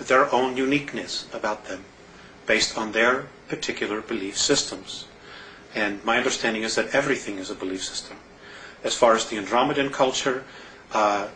their own uniqueness about them based on their particular belief systems. And my understanding is that everything is a belief system. As far as the Andromedan culture,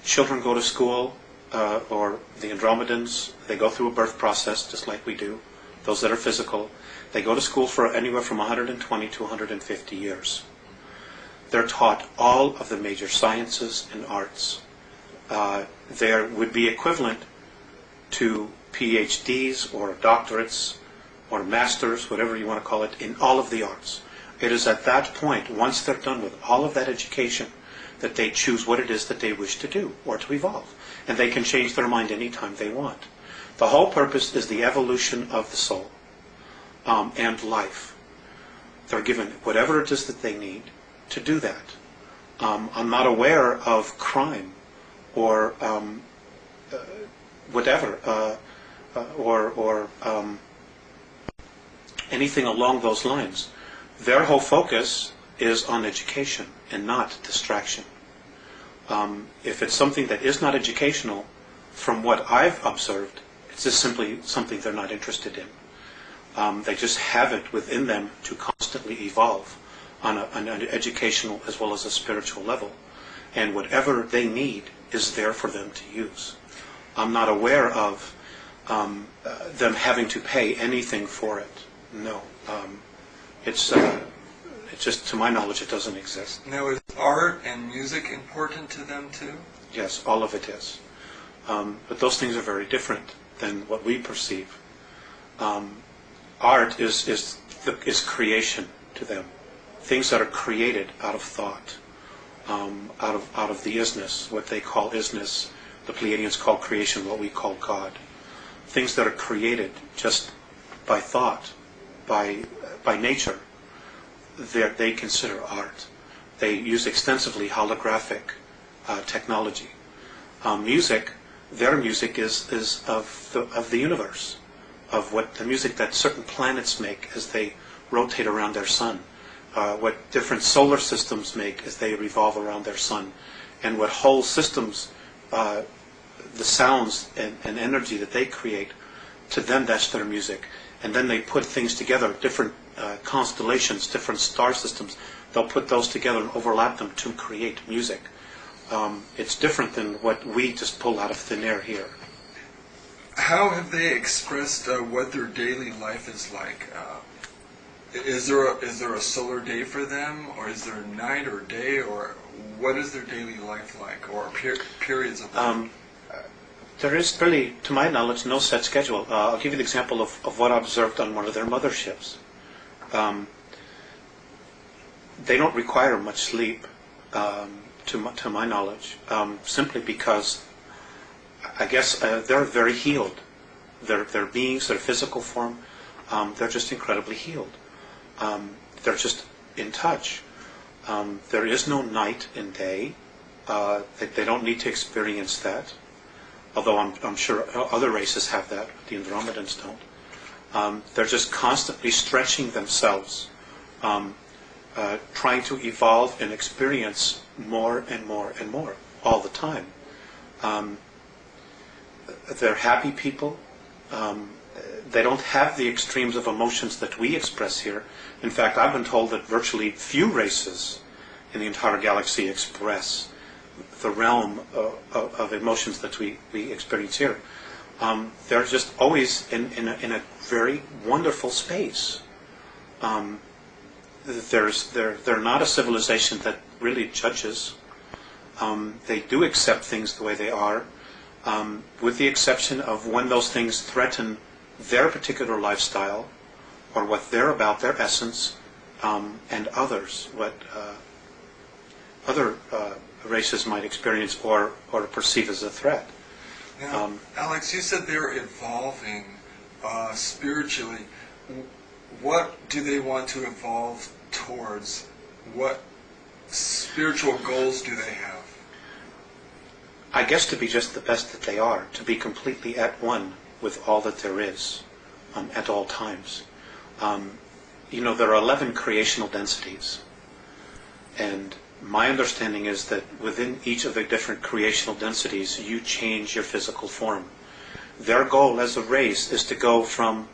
children go to school, or the Andromedans, they go through a birth process just like we do, those that are physical. They go to school for anywhere from 120 to 150 years. They're taught all of the major sciences and arts. There would be equivalent to PhDs or doctorates or masters, whatever you want to call it, in all of the arts. It is at that point, once they're done with all of that education, that they choose what it is that they wish to do or to evolve. And they can change their mind anytime they want. The whole purpose is the evolution of the soul and life. They're given whatever it is that they need to do that. I'm not aware of crime or whatever, or anything along those lines. Their whole focus is on education and not distraction. If it's something that is not educational, from what I've observed, it's just simply something they're not interested in. They just have it within them to constantly evolve on an educational as well as a spiritual level. And whatever they need is there for them to use. I'm not aware of them having to pay anything for it. No. It's just, to my knowledge, it doesn't exist. Now, is art and music important to them too? Yes, all of it is. But those things are very different than what we perceive. Art is creation to them. Things that are created out of thought, out of the isness, what they call isness. The Pleiadians call creation what we call God. Things that are created just by thought, by nature, they consider art. They use extensively holographic technology. Music, their music is of the universe, of what the music that certain planets make as they rotate around their sun, what different solar systems make as they revolve around their sun, and what whole systems, the sounds and energy that they create, to them that's their music. And then they put things together, different constellations, different star systems. They'll put those together and overlap them to create music. It's different than what we just pull out of thin air here. How have they expressed what their daily life is like? Is there a solar day for them, or is there night or day, or what is their daily life like, or periods of life? There is really, to my knowledge, no set schedule. I'll give you an example of what I observed on one of their motherships. They don't require much sleep, to my knowledge, simply because I guess they're very healed. Their beings, their physical form, they're just incredibly healed. They're just in touch. There is no night and day. They don't need to experience that. Although I'm sure other races have that, but the Andromedans don't. They're just constantly stretching themselves, trying to evolve and experience more and more and more all the time. They're happy people. They don't have the extremes of emotions that we express here. In fact, I've been told that virtually few races in the entire galaxy express the realm of emotions that we experience here. They're just always in a very wonderful space. They're not a civilization that really judges. They do accept things the way they are, with the exception of when those things threaten their particular lifestyle or what they're about, their essence, and others, what other races might experience or perceive as a threat. Now, Alex, you said they're evolving spiritually. What do they want to evolve towards? What spiritual goals do they have? I guess to be just the best that they are, to be completely at one with all that there is at all times. There are 11 creational densities, and my understanding is that within each of the different creational densities, you change your physical form. Their goal as a race is to go from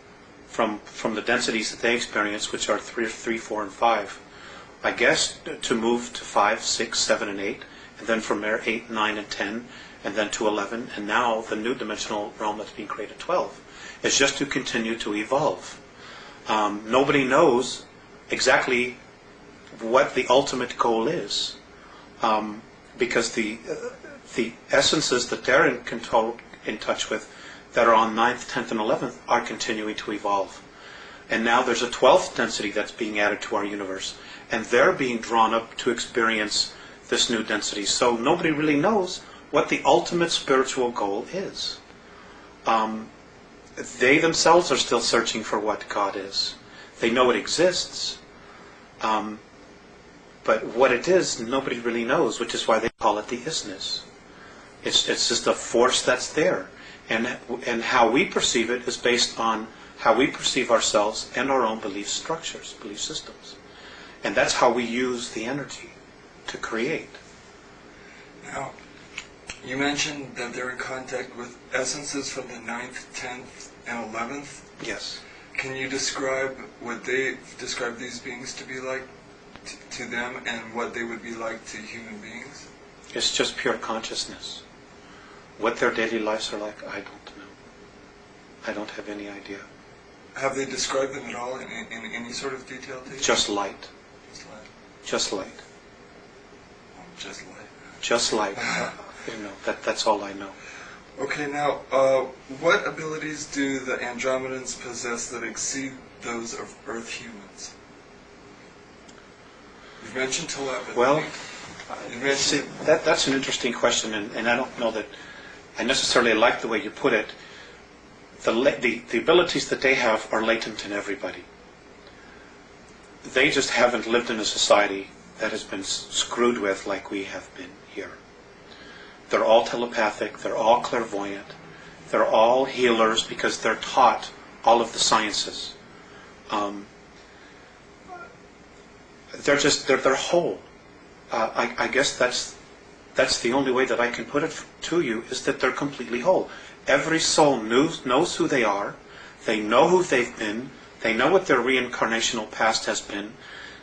the densities that they experience, which are 3, 4, and 5, I guess, to move to 5, 6, 7, and 8, and then from there 8, 9, and 10, and then to 11, and now the new dimensional realm that's being created, 12. It's just to continue to evolve. Nobody knows exactly what the ultimate goal is, because the essences that they're in touch with, that are on 9th, 10th, and 11th, are continuing to evolve. And now there's a 12th density that's being added to our universe, and they're being drawn up to experience this new density. So nobody really knows what the ultimate spiritual goal is. They themselves are still searching for what God is. They know it exists, but what it is, nobody really knows, which is why they call it the isness. It's just a force that's there. And how we perceive it is based on how we perceive ourselves and our own belief structures, belief systems. And that's how we use the energy to create. Now, you mentioned that they're in contact with essences from the 9th, 10th, and 11th. Yes. Can you describe what they describe these beings to be like to them, and what they would be like to human beings? It's just pure consciousness. What their daily lives are like, I don't know. I don't have any idea. Have they described them at all in any sort of detail to you? Just light. Just light. Just light. Oh, just light. Just light. That's all I know. Okay, now, what abilities do the Andromedans possess that exceed those of Earth humans? You've mentioned telepathy. Well, see, that's an interesting question, and I don't know that I necessarily like the way you put it. The abilities that they have are latent in everybody. They just haven't lived in a society that has been screwed with like we have been here. They're all telepathic, they're all clairvoyant, they're all healers because they're taught all of the sciences. They're whole. I guess that's the only way that I can put it to you, is that they're completely whole. Every soul knows who they are, they know who they've been, they know what their reincarnational past has been.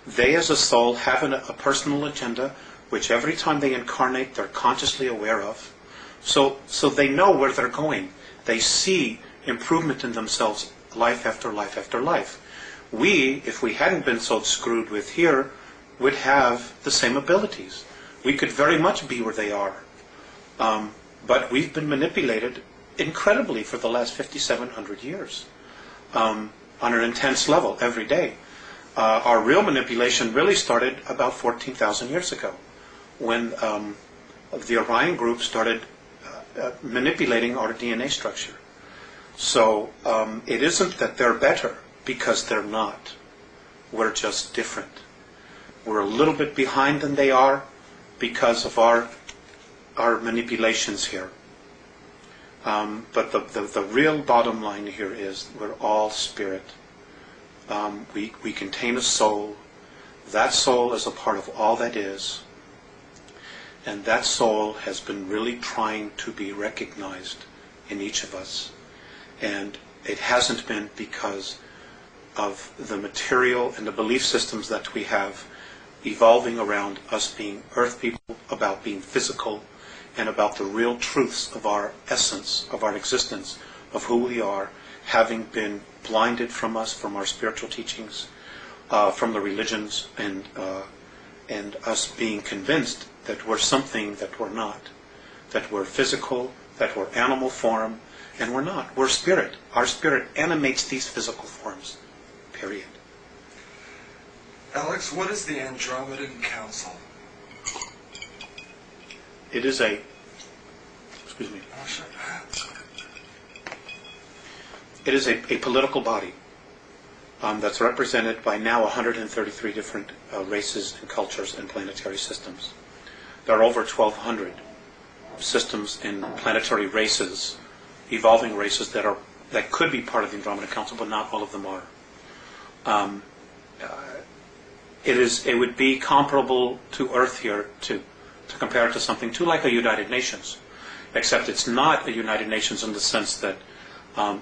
They as a soul have a personal agenda, which every time they incarnate they're consciously aware of. So they know where they're going. They see improvement in themselves life after life after life. We, if we hadn't been so screwed with here, would have the same abilities. We could very much be where they are. But we've been manipulated incredibly for the last 5,700 years on an intense level every day. Our real manipulation really started about 14,000 years ago, when the Orion group started manipulating our DNA structure. So it isn't that they're better, because they're not. We're just different. We're a little bit behind than they are because of our manipulations here. But the real bottom line here is we're all spirit. We contain a soul. That soul is a part of all that is. And that soul has been really trying to be recognized in each of us. And it hasn't been because of the material and the belief systems that we have evolving around us being earth people, about being physical, and about the real truths of our essence, of our existence, of who we are, having been blinded from us, from our spiritual teachings, from the religions, and us being convinced that we're something that we're not, that we're physical, that we're animal form, and we're not. We're spirit. Our spirit animates these physical forms, period. Alex, what is the Andromedan Council? It is a, excuse me, Oh, sure. it is a political body that's represented by now 133 different races and cultures and planetary systems. There are over 1,200 systems and planetary races, evolving races that could be part of the Andromeda Council, but not all of them are. It would be comparable to Earth here, to compare it to something like a United Nations, except it's not a United Nations in the sense that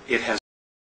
It has